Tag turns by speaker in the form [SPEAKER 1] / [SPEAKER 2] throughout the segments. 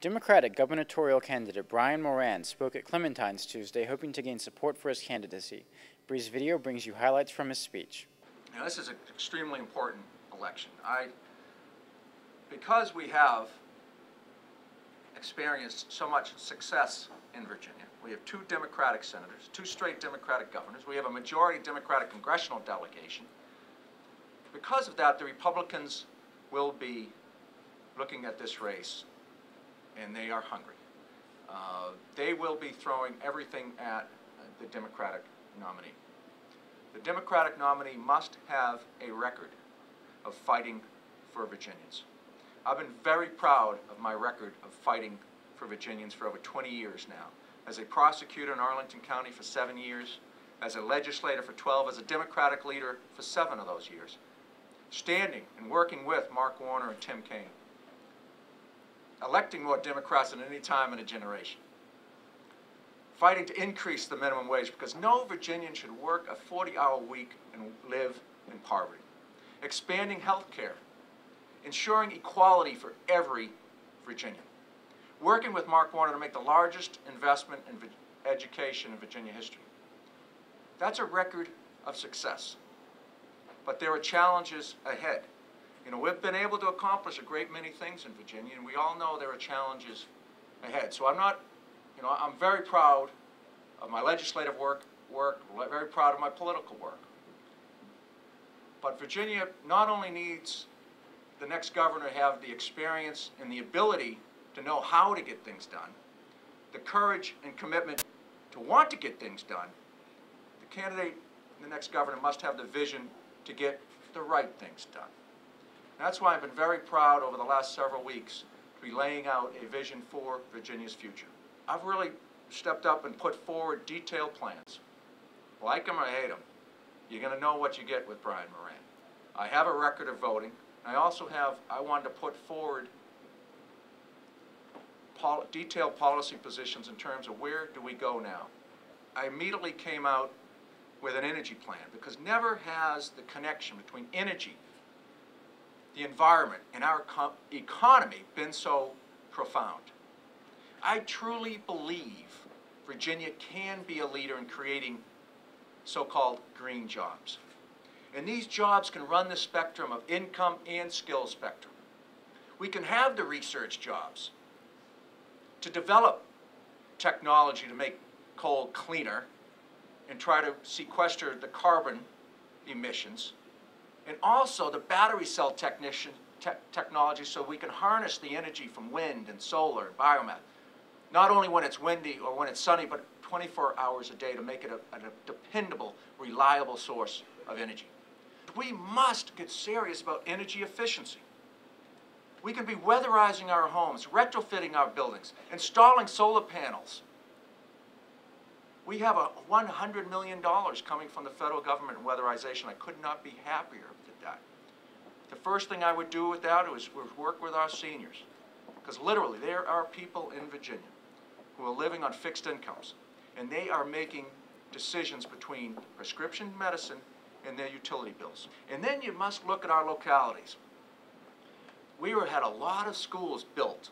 [SPEAKER 1] Democratic gubernatorial candidate Brian Moran spoke at Clementine's Tuesday, hoping to gain support for his candidacy. Bree's video brings you highlights from his speech.
[SPEAKER 2] Now, this is an extremely important election. Because we have experienced so much success in Virginia, we have 2 Democratic senators, 2 straight Democratic governors, we have a majority Democratic congressional delegation. Because of that, the Republicans will be looking at this race, and they are hungry. They will be throwing everything at the Democratic nominee. The Democratic nominee must have a record of fighting for Virginians. I've been very proud of my record of fighting for Virginians for over 20 years now. As a prosecutor in Arlington County for 7 years, as a legislator for 12, as a Democratic leader for 7 of those years, standing and working with Mark Warner and Tim Kaine, electing more Democrats than any time in a generation, fighting to increase the minimum wage because no Virginian should work a 40-hour week and live in poverty, expanding health care, ensuring equality for every Virginian, working with Mark Warner to make the largest investment in education in Virginia history. That's a record of success. But there are challenges ahead. You know, we've been able to accomplish a great many things in Virginia, and we all know there are challenges ahead. So I'm very proud of my legislative work, very proud of my political work. But Virginia not only needs the next governor to have the experience and the ability to know how to get things done, the courage and commitment to want to get things done, the candidate, the next governor, must have the vision to get the right things done. That's why I've been very proud over the last several weeks to be laying out a vision for Virginia's future. I've really stepped up and put forward detailed plans. Like them or hate them, you're going to know what you get with Brian Moran. I have a record of voting. I wanted to put forward detailed policy positions in terms of where do we go now. I immediately came out with an energy plan because never has the connection between energy, the environment, and our economy been so profound. I truly believe Virginia can be a leader in creating so-called green jobs. And these jobs can run the spectrum of income and skill spectrum. We can have the research jobs to develop technology to make coal cleaner and try to sequester the carbon emissions, and also the battery cell technology so we can harness the energy from wind and solar and biomass, not only when it's windy or when it's sunny, but 24 hours a day to make it a dependable, reliable source of energy. We must get serious about energy efficiency. We can be weatherizing our homes, retrofitting our buildings, installing solar panels. We have $100 million coming from the federal government in weatherization. I could not be happier with that. The first thing I would do with that was work with our seniors. Because literally, there are people in Virginia who are living on fixed incomes, and they are making decisions between prescription medicine and their utility bills. And then you must look at our localities. We had a lot of schools built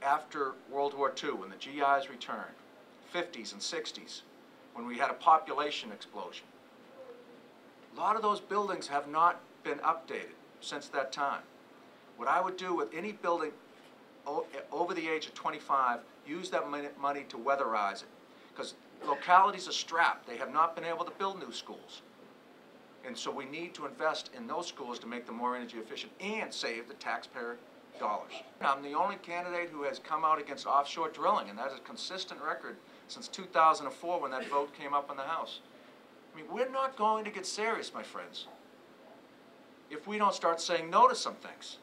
[SPEAKER 2] after World War II when the GIs returned, 50s and 60s, when we had a population explosion. A lot of those buildings have not been updated since that time. What I would do with any building over the age of 25, use that money to weatherize it. Because localities are strapped. They have not been able to build new schools. And so we need to invest in those schools to make them more energy efficient and save the taxpayer dollars. I'm the only candidate who has come out against offshore drilling, and that is a consistent record since 2004 when that vote came up in the House. I mean, we're not going to get serious, my friends, if we don't start saying no to some things.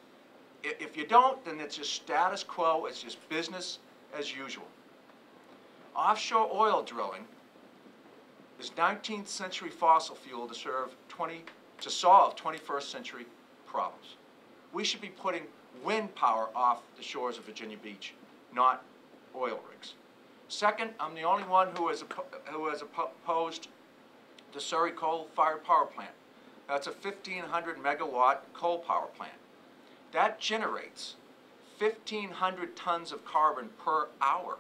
[SPEAKER 2] If you don't, then it's just status quo, it's just business as usual. Offshore oil drilling is 19th century fossil fuel to solve 21st century problems. We should be putting wind power off the shores of Virginia Beach, not oil rigs. Second, I'm the only one who has opposed the Surrey coal-fired power plant. That's a 1,500 megawatt coal power plant. That generates 1,500 tons of carbon per hour.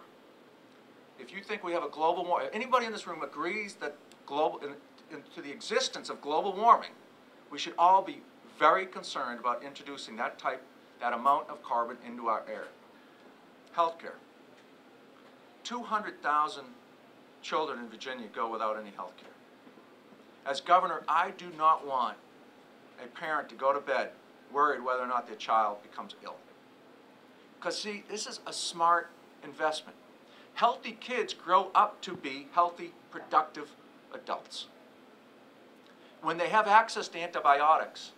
[SPEAKER 2] If you think we have a global warming, anybody in this room agrees that to the existence of global warming, we should all be very concerned about introducing that amount of carbon into our air. Healthcare. 200,000 children in Virginia go without any health care. As governor, I do not want a parent to go to bed worried whether or not their child becomes ill. Because see, this is a smart investment. Healthy kids grow up to be healthy, productive adults. When they have access to antibiotics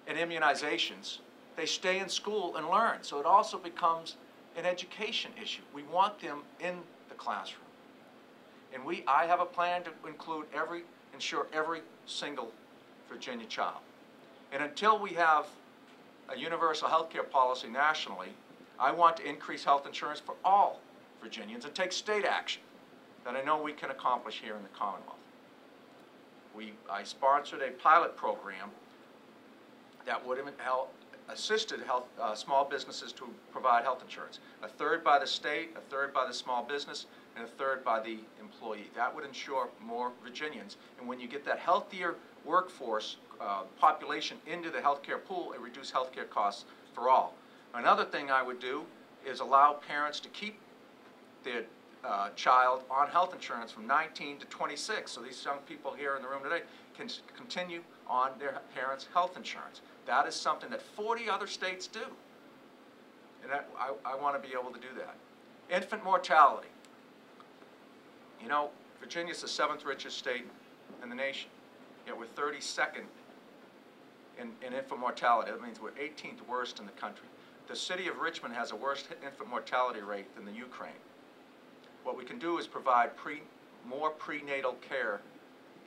[SPEAKER 2] and immunizations, they stay in school and learn. So it also becomes an education issue. We want them in the classroom. And I have a plan to ensure every single Virginia child. And until we have a universal health care policy nationally, I want to increase health insurance for all Virginians and take state action that I know we can accomplish here in the Commonwealth. I sponsored a pilot program that would have assisted small businesses to provide health insurance. A third by the state, a third by the small business, and a third by the employee. That would ensure more Virginians. And when you get that healthier workforce population into the healthcare pool, it reduces healthcare costs for all. Another thing I would do is allow parents to keep their child on health insurance from 19 to 26. So these young people here in the room today can continue on their parents' health insurance. That is something that 40 other states do. And I want to be able to do that. Infant mortality. You know, Virginia's the 7th richest state in the nation, yet we're 32nd in infant mortality. That means we're 18th worst in the country. The city of Richmond has a worse infant mortality rate than the Ukraine. What we can do is provide more prenatal care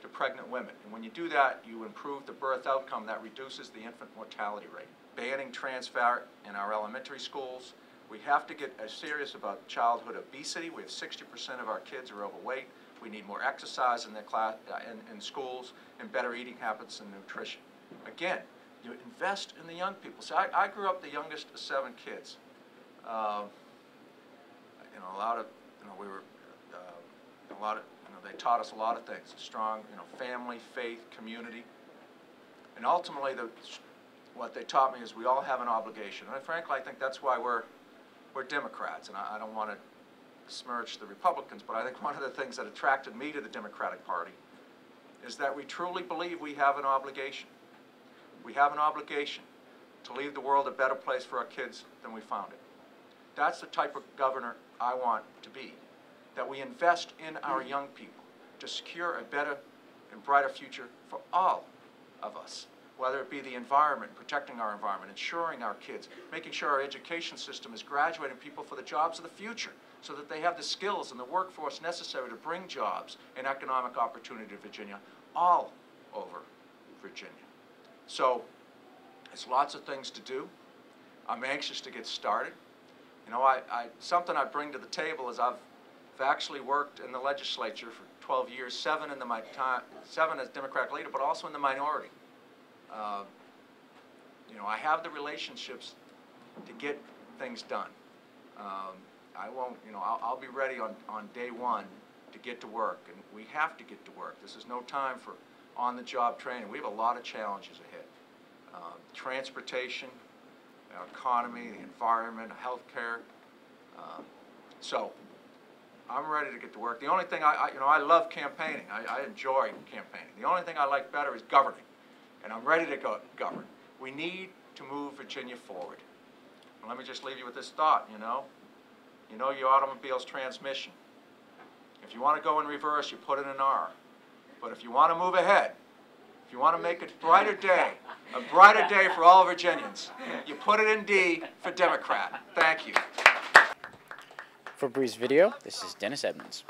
[SPEAKER 2] to pregnant women. And when you do that, you improve the birth outcome that reduces the infant mortality rate. Banning trans fat in our elementary schools. We have to get serious about childhood obesity. We have 60% of our kids are overweight. We need more exercise in in schools and better eating habits and nutrition. Again, you invest in the young people. So I grew up the youngest of 7 kids. They taught us a lot of things, strong, family, faith, community. And ultimately, what they taught me is we all have an obligation. And frankly, I think that's why we're Democrats. And I don't want to smirch the Republicans, but I think one of the things that attracted me to the Democratic Party is that we truly believe we have an obligation. We have an obligation to leave the world a better place for our kids than we found it. That's the type of governor I want to be, that we invest in our young people to secure a better and brighter future for all of us, whether it be the environment, protecting our environment, ensuring our kids, making sure our education system is graduating people for the jobs of the future so that they have the skills and the workforce necessary to bring jobs and economic opportunity to Virginia, all over Virginia. So there's lots of things to do. I'm anxious to get started. Something I bring to the table is I've actually worked in the legislature for 12 years, 7 as Democratic leader, but also in the minority. I have the relationships to get things done. I'll be ready on day one to get to work, and we have to get to work. This is no time for on-the-job training. We have a lot of challenges ahead. Transportation, our economy, the environment, healthcare. So I'm ready to get to work. The only thing I love campaigning. I enjoy campaigning. The only thing I like better is governing, and I'm ready to govern. We need to move Virginia forward. And let me just leave you with this thought. Your automobile's transmission. If you want to go in reverse, you put in an R. But if you want to move ahead, if you want to make a brighter day for all Virginians, you put it in D for Democrat. Thank you.
[SPEAKER 1] For Breeze Video, this is Dennis Edmonds.